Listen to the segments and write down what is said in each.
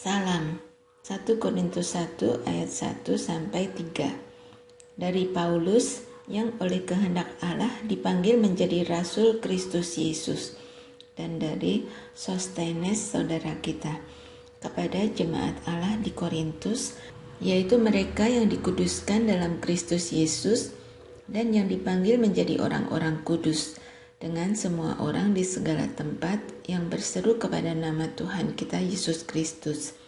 Salam. 1 Korintus 1 ayat 1 sampai 3. Dari Paulus yang oleh kehendak Allah dipanggil menjadi rasul Kristus Yesus, dan dari Sostenes saudara kita, kepada jemaat Allah di Korintus, yaitu mereka yang dikuduskan dalam Kristus Yesus dan yang dipanggil menjadi orang-orang kudus, dengan semua orang di segala tempat yang berseru kepada nama Tuhan kita Yesus Kristus,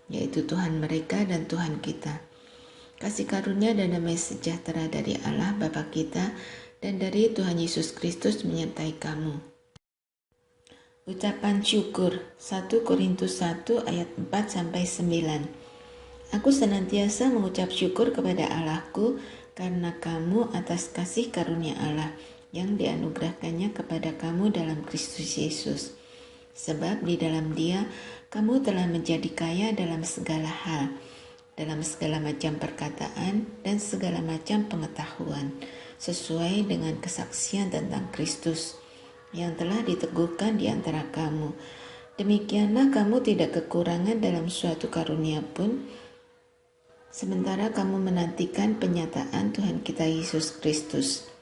yaitu Tuhan mereka dan Tuhan kita. Kasih karunia dan damai sejahtera dari Allah Bapa kita dan dari Tuhan Yesus Kristus menyertai kamu. Ucapan syukur 1 Korintus 1 ayat 4-9. Aku senantiasa mengucap syukur kepada Allahku karena kamu atas kasih karunia Allah yang dianugerahkannya kepada kamu dalam Kristus Yesus. Sebab di dalam Dia kamu telah menjadi kaya dalam segala hal, dalam segala macam perkataan dan segala macam pengetahuan, sesuai dengan kesaksian tentang Kristus yang telah diteguhkan di antara kamu. Demikianlah kamu tidak kekurangan dalam suatu karunia pun, sementara kamu menantikan penyataan Tuhan kita Yesus Kristus.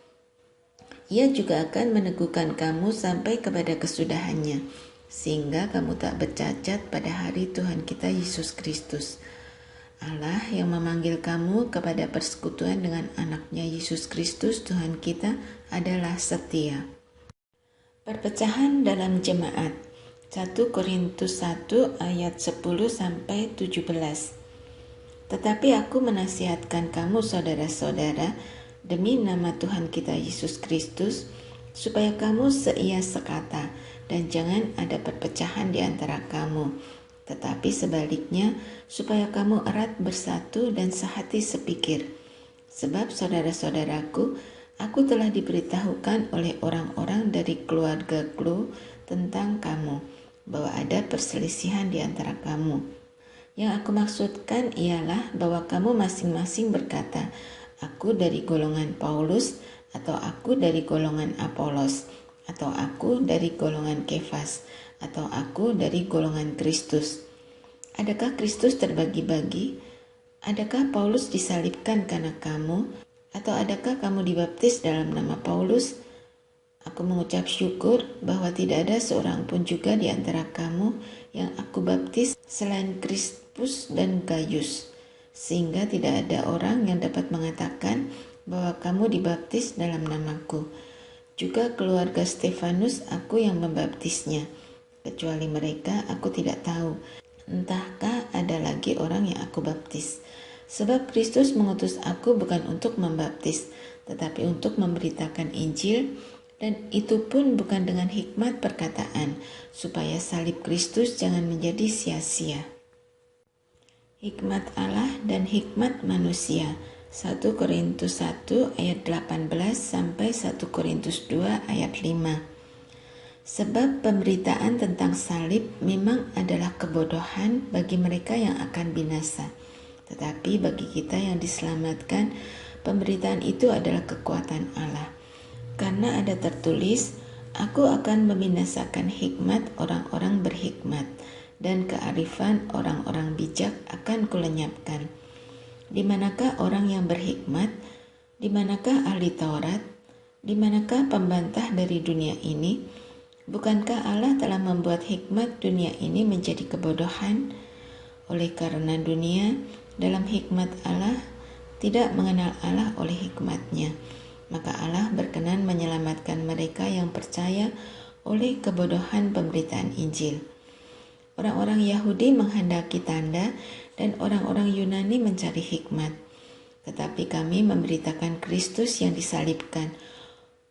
Ia juga akan meneguhkan kamu sampai kepada kesudahannya, sehingga kamu tak bercacat pada hari Tuhan kita Yesus Kristus. Allah yang memanggil kamu kepada persekutuan dengan anaknya Yesus Kristus Tuhan kita adalah setia. Perpecahan dalam jemaat 1 Korintus 1 ayat 10-17. Tetapi aku menasihatkan kamu saudara-saudara demi nama Tuhan kita Yesus Kristus, supaya kamu seia sekata dan jangan ada perpecahan di antara kamu, tetapi sebaliknya supaya kamu erat bersatu dan sehati sepikir. Sebab saudara-saudaraku, aku telah diberitahukan oleh orang-orang dari keluarga Klo tentang kamu, bahwa ada perselisihan di antara kamu. Yang aku maksudkan ialah bahwa kamu masing-masing berkata, aku dari golongan Paulus, atau aku dari golongan Apolos, atau aku dari golongan Kefas, atau aku dari golongan Kristus. Adakah Kristus terbagi-bagi? Adakah Paulus disalibkan karena kamu? Atau adakah kamu dibaptis dalam nama Paulus? Aku mengucap syukur bahwa tidak ada seorang pun juga di antara kamu yang aku baptis selain Krispus dan Gaius, sehingga tidak ada orang yang dapat mengatakan bahwa kamu dibaptis dalam namaku. Juga keluarga Stefanus aku yang membaptisnya. Kecuali mereka aku tidak tahu, entahkah ada lagi orang yang aku baptis. Sebab Kristus mengutus aku bukan untuk membaptis, tetapi untuk memberitakan Injil, dan itu pun bukan dengan hikmat perkataan, supaya salib Kristus jangan menjadi sia-sia. Hikmat Allah dan hikmat manusia 1 Korintus 1 ayat 18 sampai 1 Korintus 2 ayat 5. Sebab pemberitaan tentang salib memang adalah kebodohan bagi mereka yang akan binasa, tetapi bagi kita yang diselamatkan, pemberitaan itu adalah kekuatan Allah. Karena ada tertulis, aku akan membinasakan hikmat orang-orang berhikmat, dan kearifan orang-orang bijak akan kulenyapkan. Di manakah orang yang berhikmat? Di manakah ahli Taurat? Di manakah pembantah dari dunia ini? Bukankah Allah telah membuat hikmat dunia ini menjadi kebodohan? Oleh karena dunia dalam hikmat Allah tidak mengenal Allah oleh hikmatnya, maka Allah berkenan menyelamatkan mereka yang percaya oleh kebodohan pemberitaan Injil. Orang-orang Yahudi menghendaki tanda dan orang-orang Yunani mencari hikmat. Tetapi kami memberitakan Kristus yang disalibkan.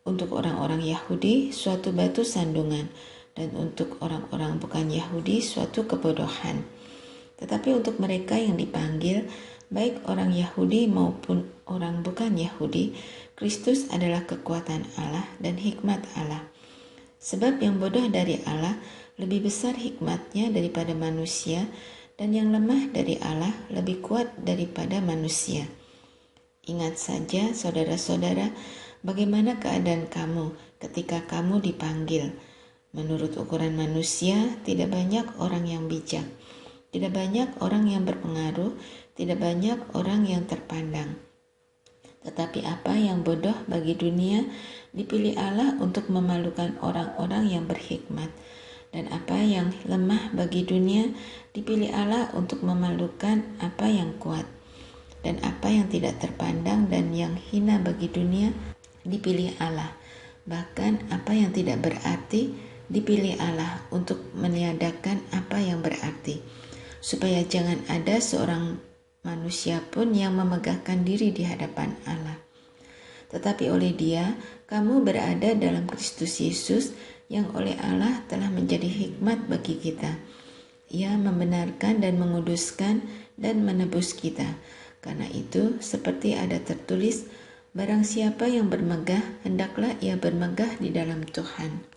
Untuk orang-orang Yahudi suatu batu sandungan, dan untuk orang-orang bukan Yahudi suatu kebodohan. Tetapi untuk mereka yang dipanggil, baik orang Yahudi maupun orang bukan Yahudi, Kristus adalah kekuatan Allah dan hikmat Allah. Sebab yang bodoh dari Allah lebih besar hikmatnya daripada manusia, dan yang lemah dari Allah lebih kuat daripada manusia. Ingat saja saudara-saudara, bagaimana keadaan kamu ketika kamu dipanggil. Menurut ukuran manusia, tidak banyak orang yang bijak. Tidak banyak orang yang berpengaruh, tidak banyak orang yang terpandang. Tetapi apa yang bodoh bagi dunia dipilih Allah untuk memalukan orang-orang yang berhikmat. Dan apa yang lemah bagi dunia dipilih Allah untuk memalukan apa yang kuat. Dan apa yang tidak terpandang dan yang hina bagi dunia dipilih Allah. Bahkan apa yang tidak berarti dipilih Allah untuk meniadakan apa yang berarti. Supaya jangan ada seorang manusia pun yang memegahkan diri di hadapan Allah. Tetapi oleh Dia, kamu berada dalam Kristus Yesus yang oleh Allah telah menjadi hikmat bagi kita. Ia membenarkan dan menguduskan dan menebus kita. Karena itu, seperti ada tertulis, barang siapa yang bermegah, hendaklah ia bermegah di dalam Tuhan.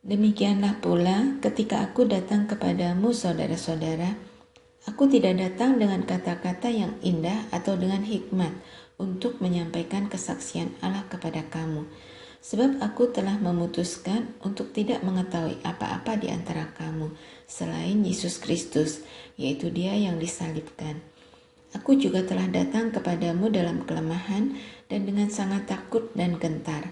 Demikianlah pula ketika aku datang kepadamu, saudara-saudara, aku tidak datang dengan kata-kata yang indah atau dengan hikmat untuk menyampaikan kesaksian Allah kepada kamu. Sebab aku telah memutuskan untuk tidak mengetahui apa-apa di antara kamu selain Yesus Kristus, yaitu Dia yang disalibkan. Aku juga telah datang kepadamu dalam kelemahan dan dengan sangat takut dan gentar.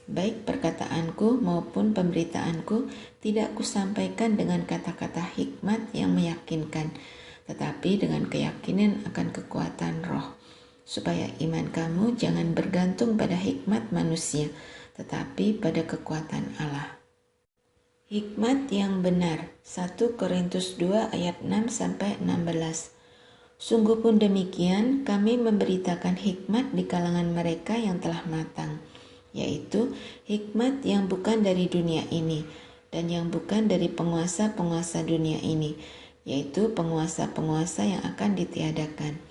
Baik perkataanku maupun pemberitaanku tidak kusampaikan dengan kata-kata hikmat yang meyakinkan, tetapi dengan keyakinan akan kekuatan Roh, supaya iman kamu jangan bergantung pada hikmat manusia, tetapi pada kekuatan Allah. Hikmat yang benar. 1 Korintus 2 ayat 6-16. Sungguh pun demikian, kami memberitakan hikmat di kalangan mereka yang telah matang, yaitu hikmat yang bukan dari dunia ini dan yang bukan dari penguasa-penguasa dunia ini, yaitu penguasa-penguasa yang akan ditiadakan.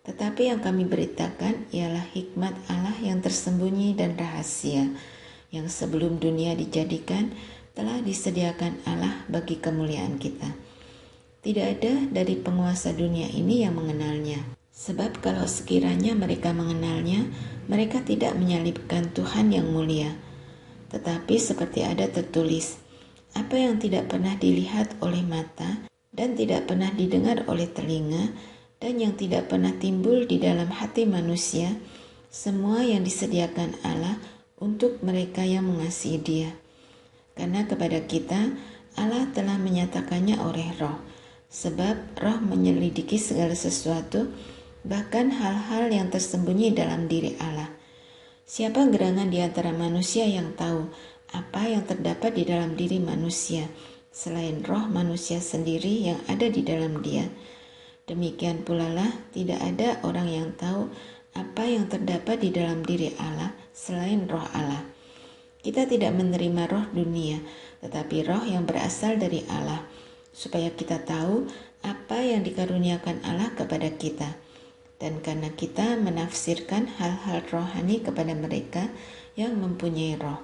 Tetapi yang kami beritakan ialah hikmat Allah yang tersembunyi dan rahasia, yang sebelum dunia dijadikan telah disediakan Allah bagi kemuliaan kita. Tidak ada dari penguasa dunia ini yang mengenalnya. Sebab kalau sekiranya mereka mengenalnya, mereka tidak menyalibkan Tuhan yang mulia. Tetapi seperti ada tertulis, apa yang tidak pernah dilihat oleh mata dan tidak pernah didengar oleh telinga, dan yang tidak pernah timbul di dalam hati manusia, semua yang disediakan Allah untuk mereka yang mengasihi Dia. Karena kepada kita, Allah telah menyatakannya oleh Roh, sebab Roh menyelidiki segala sesuatu, bahkan hal-hal yang tersembunyi dalam diri Allah. Siapa gerangan di antara manusia yang tahu apa yang terdapat di dalam diri manusia, selain Roh manusia sendiri yang ada di dalam dia? Demikian pula lah tidak ada orang yang tahu apa yang terdapat di dalam diri Allah selain Roh Allah. Kita tidak menerima roh dunia, tetapi roh yang berasal dari Allah, supaya kita tahu apa yang dikaruniakan Allah kepada kita. Dan karena kita menafsirkan hal-hal rohani kepada mereka yang mempunyai roh.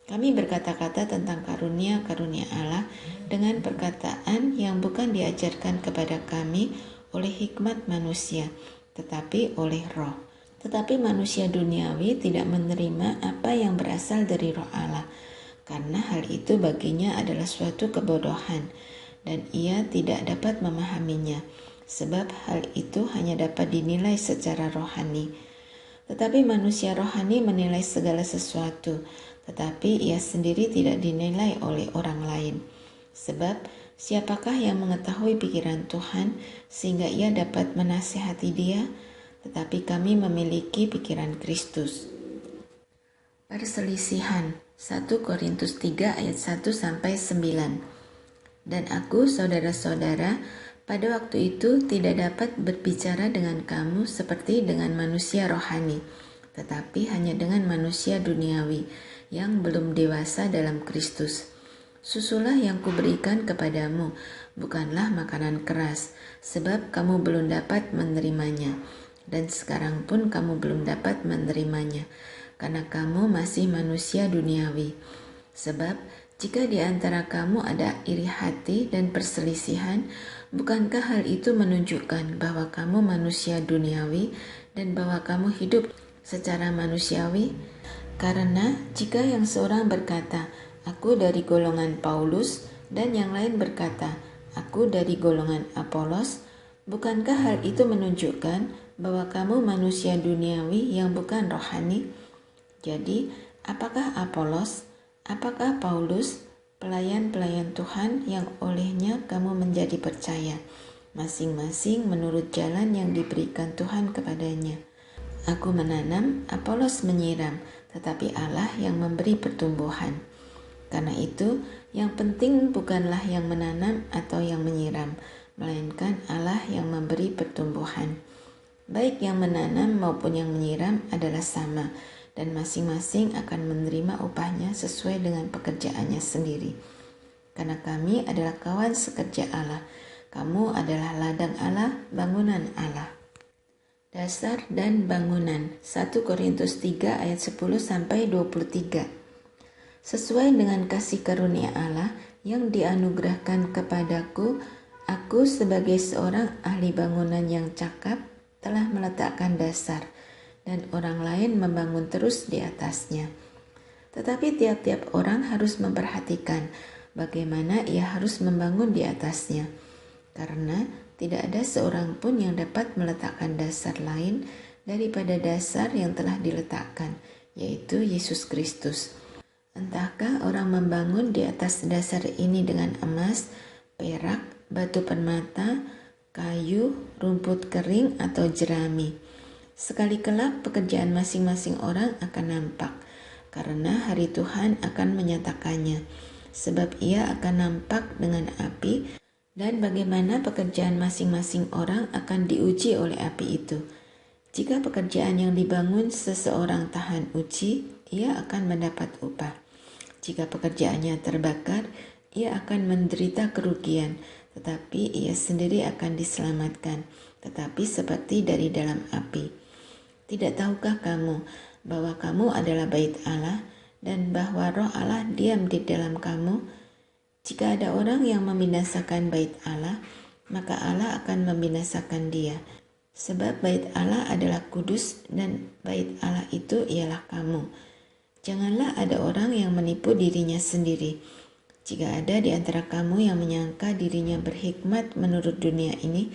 Kami berkata-kata tentang karunia-karunia Allah dengan perkataan yang bukan diajarkan kepada kami oleh hikmat manusia, tetapi oleh Roh. Tetapi manusia duniawi tidak menerima apa yang berasal dari Roh Allah, karena hal itu baginya adalah suatu kebodohan, dan ia tidak dapat memahaminya, sebab hal itu hanya dapat dinilai secara rohani. Tetapi manusia rohani menilai segala sesuatu, tetapi ia sendiri tidak dinilai oleh orang lain. Sebab siapakah yang mengetahui pikiran Tuhan sehingga ia dapat menasihati Dia? Tetapi kami memiliki pikiran Kristus. Perselisihan 1 Korintus 3 ayat 1-9. Dan aku, saudara-saudara, pada waktu itu tidak dapat berbicara dengan kamu seperti dengan manusia rohani, tetapi hanya dengan manusia duniawi yang belum dewasa dalam Kristus. Susulah yang kuberikan kepadamu, bukanlah makanan keras, sebab kamu belum dapat menerimanya, dan sekarang pun kamu belum dapat menerimanya, karena kamu masih manusia duniawi. Sebab jika di antara kamu ada iri hati dan perselisihan, bukankah hal itu menunjukkan bahwa kamu manusia duniawi dan bahwa kamu hidup secara manusiawi? Karena jika yang seorang berkata, aku dari golongan Paulus, dan yang lain berkata, Aku dari golongan Apolos. Bukankah hal itu menunjukkan bahwa kamu manusia duniawi yang bukan rohani? Jadi, apakah Apolos, apakah Paulus, pelayan-pelayan Tuhan yang olehnya kamu menjadi percaya, masing-masing menurut jalan yang diberikan Tuhan kepadanya. Aku menanam, Apolos menyiram, tetapi Allah yang memberi pertumbuhan. Karena itu, yang penting bukanlah yang menanam atau yang menyiram, melainkan Allah yang memberi pertumbuhan. Baik yang menanam maupun yang menyiram adalah sama, dan masing-masing akan menerima upahnya sesuai dengan pekerjaannya sendiri. Karena kami adalah kawan sekerja Allah, kamu adalah ladang Allah, bangunan Allah. Dasar dan bangunan 1 Korintus 3 ayat 10-23. Sesuai dengan kasih karunia Allah yang dianugerahkan kepadaku, aku sebagai seorang ahli bangunan yang cakap telah meletakkan dasar, dan orang lain membangun terus di atasnya. Tetapi tiap-tiap orang harus memperhatikan bagaimana ia harus membangun di atasnya, karena tidak ada seorang pun yang dapat meletakkan dasar lain daripada dasar yang telah diletakkan, yaitu Yesus Kristus. Entahkah orang membangun di atas dasar ini dengan emas, perak, batu permata, kayu, rumput kering, atau jerami. Sekali kelak pekerjaan masing-masing orang akan nampak, karena hari Tuhan akan menyatakannya, sebab ia akan nampak dengan api, dan bagaimana pekerjaan masing-masing orang akan diuji oleh api itu. Jika pekerjaan yang dibangun seseorang tahan uji, ia akan mendapat upah. Jika pekerjaannya terbakar, ia akan menderita kerugian, tetapi ia sendiri akan diselamatkan, tetapi seperti dari dalam api. Tidak tahukah kamu bahwa kamu adalah bait Allah dan bahwa Roh Allah diam di dalam kamu? Jika ada orang yang membinasakan bait Allah, maka Allah akan membinasakan dia. Sebab bait Allah adalah kudus dan bait Allah itu ialah kamu. Janganlah ada orang yang menipu dirinya sendiri. Jika ada di antara kamu yang menyangka dirinya berhikmat menurut dunia ini,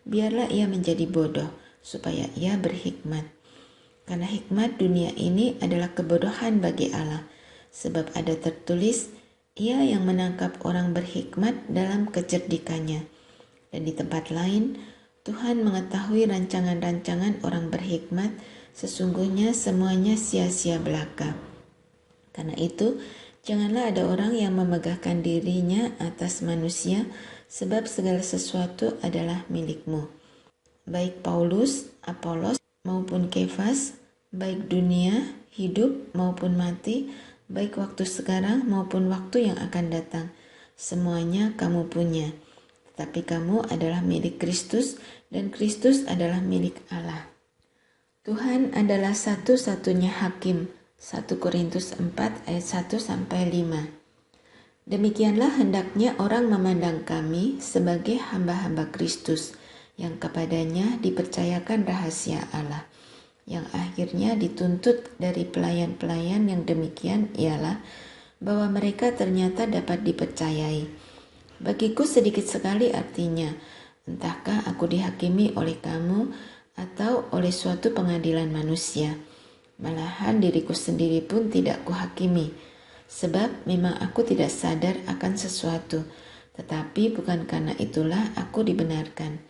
biarlah ia menjadi bodoh, supaya ia berhikmat. Karena hikmat dunia ini adalah kebodohan bagi Allah, sebab ada tertulis, ia yang menangkap orang berhikmat dalam kecerdikannya. Dan di tempat lain, Tuhan mengetahui rancangan-rancangan orang berhikmat, sesungguhnya semuanya sia-sia belaka. Karena itu, janganlah ada orang yang memegahkan dirinya atas manusia, sebab segala sesuatu adalah milikmu. Baik Paulus, Apolos, maupun Kefas, baik dunia, hidup maupun mati, baik waktu sekarang maupun waktu yang akan datang, semuanya kamu punya. Tetapi kamu adalah milik Kristus, dan Kristus adalah milik Allah. Tuhan adalah satu-satunya hakim. 1 Korintus 4 ayat 1-5. Demikianlah hendaknya orang memandang kami sebagai hamba-hamba Kristus, yang kepadanya dipercayakan rahasia Allah. Yang akhirnya dituntut dari pelayan-pelayan yang demikian ialah bahwa mereka ternyata dapat dipercayai. Bagiku sedikit sekali artinya, entahkah aku dihakimi oleh kamu atau oleh suatu pengadilan manusia. Malahan diriku sendiri pun tidak kuhakimi, sebab memang aku tidak sadar akan sesuatu, tetapi bukan karena itulah aku dibenarkan.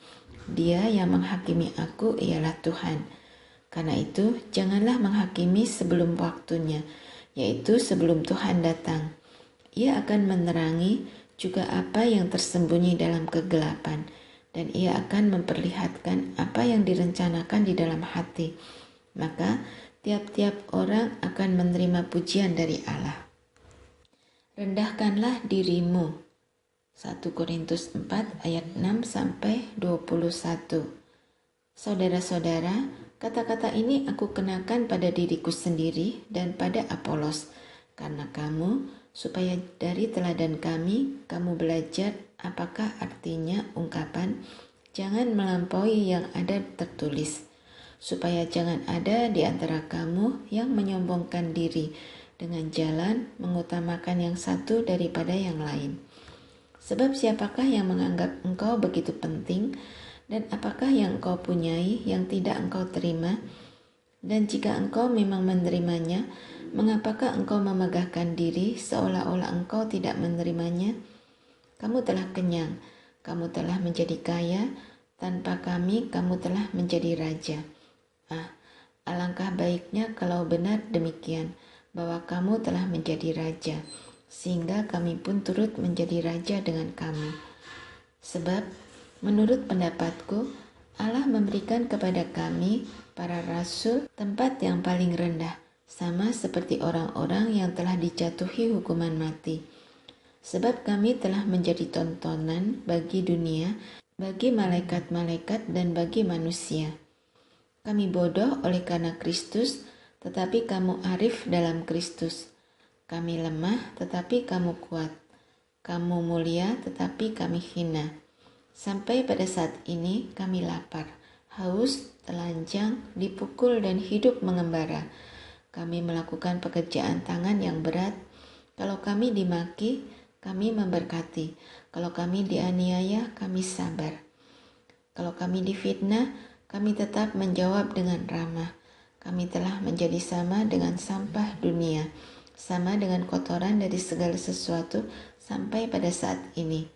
Dia yang menghakimi aku ialah Tuhan. Karena itu, janganlah menghakimi sebelum waktunya, yaitu sebelum Tuhan datang. Ia akan menerangi juga apa yang tersembunyi dalam kegelapan, dan ia akan memperlihatkan apa yang direncanakan di dalam hati. Maka, tiap-tiap orang akan menerima pujian dari Allah. Rendahkanlah dirimu. 1 Korintus 4 ayat 6-21. Saudara-saudara, kata-kata ini aku kenakan pada diriku sendiri dan pada Apolos, karena kamu, supaya dari teladan kami, kamu belajar apakah artinya ungkapan, jangan melampaui yang ada tertulis, supaya jangan ada di antara kamu yang menyombongkan diri dengan jalan mengutamakan yang satu daripada yang lain. Sebab siapakah yang menganggap engkau begitu penting, dan apakah yang engkau punyai yang tidak engkau terima? Dan jika engkau memang menerimanya, mengapakah engkau memegahkan diri seolah-olah engkau tidak menerimanya? Kamu telah kenyang, kamu telah menjadi kaya, tanpa kami kamu telah menjadi raja. Alangkah baiknya kalau benar demikian, bahwa kamu telah menjadi raja, sehingga kami pun turut menjadi raja dengan kamu. Sebab menurut pendapatku, Allah memberikan kepada kami, para rasul, tempat yang paling rendah, sama seperti orang-orang yang telah dijatuhi hukuman mati. Sebab kami telah menjadi tontonan bagi dunia, bagi malaikat-malaikat dan bagi manusia. Kami bodoh oleh karena Kristus, tetapi kamu arif dalam Kristus. Kami lemah, tetapi kamu kuat. Kamu mulia, tetapi kami hina. Sampai pada saat ini kami lapar, haus, telanjang, dipukul dan hidup mengembara. Kami melakukan pekerjaan tangan yang berat. Kalau kami dimaki, kami memberkati. Kalau kami dianiaya, kami sabar. Kalau kami difitnah, kami tetap menjawab dengan ramah. Kami telah menjadi sama dengan sampah dunia, sama dengan kotoran dari segala sesuatu sampai pada saat ini.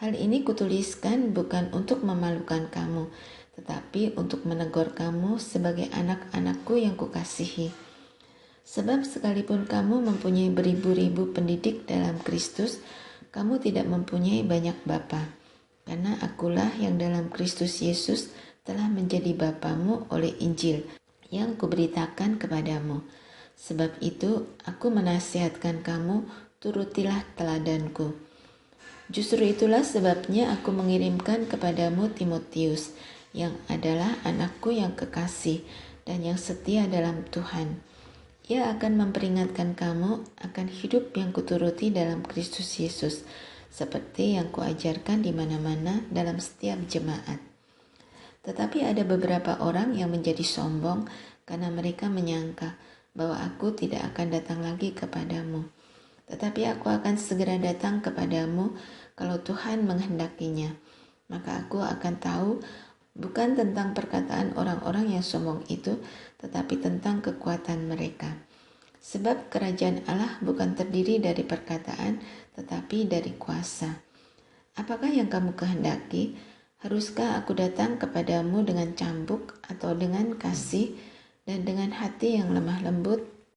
Hal ini kutuliskan bukan untuk memalukan kamu, tetapi untuk menegur kamu sebagai anak-anakku yang kukasihi. Sebab sekalipun kamu mempunyai beribu-ribu pendidik dalam Kristus, kamu tidak mempunyai banyak bapa. Karena akulah yang dalam Kristus Yesus telah menjadi bapamu oleh Injil yang kuberitakan kepadamu. Sebab itu aku menasihatkan kamu, turutilah teladanku. Justru itulah sebabnya aku mengirimkan kepadamu Timotius, yang adalah anakku yang kekasih dan yang setia dalam Tuhan. Ia akan memperingatkan kamu akan hidup yang kuturuti dalam Kristus Yesus, seperti yang kuajarkan di mana-mana dalam setiap jemaat. Tetapi ada beberapa orang yang menjadi sombong karena mereka menyangka bahwa aku tidak akan datang lagi kepadamu. Tetapi aku akan segera datang kepadamu kalau Tuhan menghendakinya. Maka aku akan tahu bukan tentang perkataan orang-orang yang sombong itu, tetapi tentang kekuatan mereka. Sebab kerajaan Allah bukan terdiri dari perkataan, tetapi dari kuasa. Apakah yang kamu kehendaki? Haruskah aku datang kepadamu dengan cambuk atau dengan kasih dan dengan hati yang lemah lembut?